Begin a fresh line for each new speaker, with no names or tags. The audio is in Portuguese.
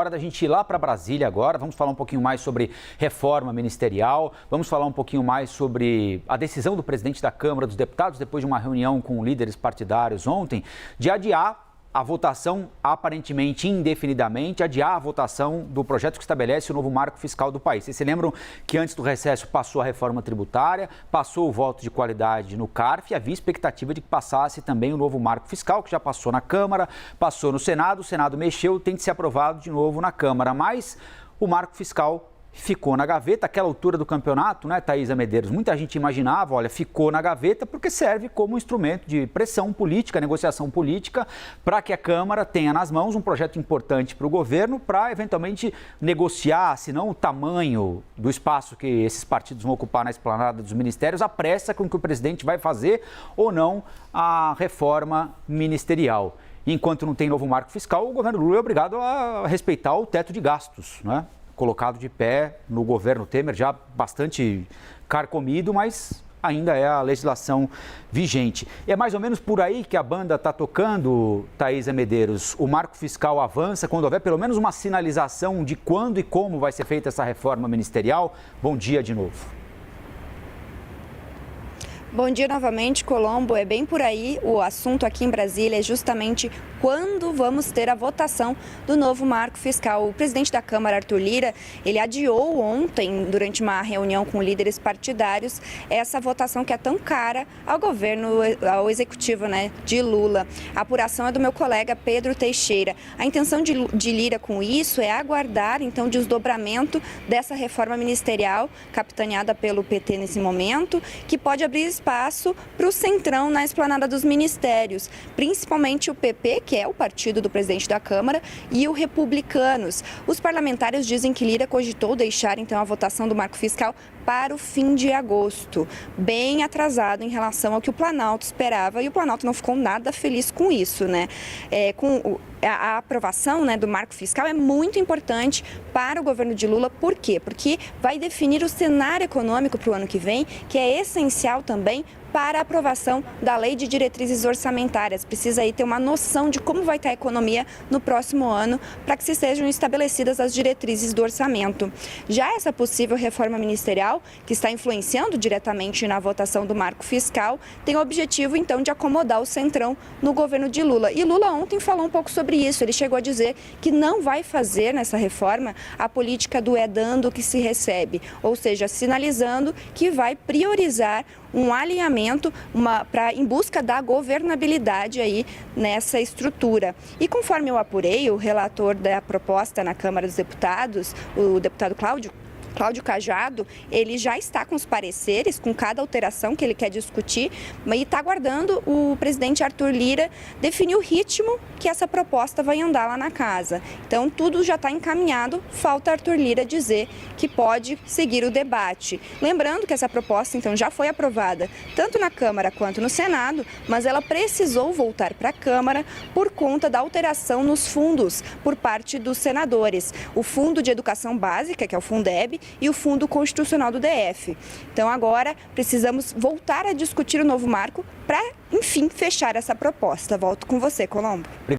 Hora da gente ir lá para Brasília agora, vamos falar um pouquinho mais sobre reforma ministerial, vamos falar um pouquinho mais sobre a decisão do presidente da Câmara dos Deputados, depois de uma reunião com líderes partidários ontem, de adiar a votação, aparentemente indefinidamente, adiar a votação do projeto que estabelece o novo marco fiscal do país. Vocês se lembram que antes do recesso passou a reforma tributária, passou o voto de qualidade no CARF e havia expectativa de que passasse também o novo marco fiscal, que já passou na Câmara, passou no Senado, o Senado mexeu, tem de ser aprovado de novo na Câmara, mas o marco fiscal ficou na gaveta. Aquela altura do campeonato, né, Thaisa Medeiros? Muita gente imaginava, olha, ficou na gaveta porque serve como instrumento de pressão política, negociação política, para que a Câmara tenha nas mãos um projeto importante para o governo, para eventualmente negociar, se não o tamanho do espaço que esses partidos vão ocupar na esplanada dos ministérios, a pressa com que o presidente vai fazer ou não a reforma ministerial. Enquanto não tem novo marco fiscal, o governo Lula é obrigado a respeitar o teto de gastos, né? Colocado de pé no governo Temer, já bastante carcomido, mas ainda é a legislação vigente. E é mais ou menos por aí que a banda está tocando, Thaisa Medeiros. O marco fiscal avança quando houver pelo menos uma sinalização de quando e como vai ser feita essa reforma ministerial. Bom dia de novo.
Bom dia novamente, Colombo. É bem por aí. O assunto aqui em Brasília é justamente quando vamos ter a votação do novo marco fiscal. O presidente da Câmara, Arthur Lira, ele adiou ontem, durante uma reunião com líderes partidários, essa votação que é tão cara ao governo, ao executivo, né, de Lula. A apuração é do meu colega Pedro Teixeira. A intenção de Lira com isso é aguardar, então, o desdobramento dessa reforma ministerial, capitaneada pelo PT nesse momento, que pode abrir espaço para o centrão na esplanada dos ministérios, principalmente o PP, que é o partido do presidente da Câmara, e o Republicanos. Os parlamentares dizem que Lira cogitou deixar então a votação do marco fiscal para o fim de agosto, bem atrasado em relação ao que o Planalto esperava, e o Planalto não ficou nada feliz com isso, né? A aprovação, né, do marco fiscal é muito importante para o governo de Lula. Por quê? Porque vai definir o cenário econômico para o ano que vem, que é essencial também para a aprovação da Lei de Diretrizes Orçamentárias. Precisa aí ter uma noção de como vai estar a economia no próximo ano para que se sejam estabelecidas as diretrizes do orçamento. Já essa possível reforma ministerial, que está influenciando diretamente na votação do marco fiscal, tem o objetivo, então, de acomodar o centrão no governo de Lula. E Lula ontem falou um pouco sobre isso. Ele chegou a dizer que não vai fazer nessa reforma a política do é dando que se recebe, ou seja, sinalizando que vai priorizar um alinhamento em busca da governabilidade aí nessa estrutura. E conforme eu apurei, o relator da proposta na Câmara dos Deputados, o deputado Cláudio Cajado, ele já está com os pareceres, com cada alteração que ele quer discutir, e está aguardando o presidente Arthur Lira definir o ritmo que essa proposta vai andar lá na casa. Então, tudo já está encaminhado, falta Arthur Lira dizer que pode seguir o debate. Lembrando que essa proposta, então, já foi aprovada tanto na Câmara quanto no Senado, mas ela precisou voltar para a Câmara por conta da alteração nos fundos por parte dos senadores. O Fundo de Educação Básica, que é o Fundeb, e o Fundo Constitucional do DF. Então agora precisamos voltar a discutir o novo marco para, enfim, fechar essa proposta. Volto com você, Colombo.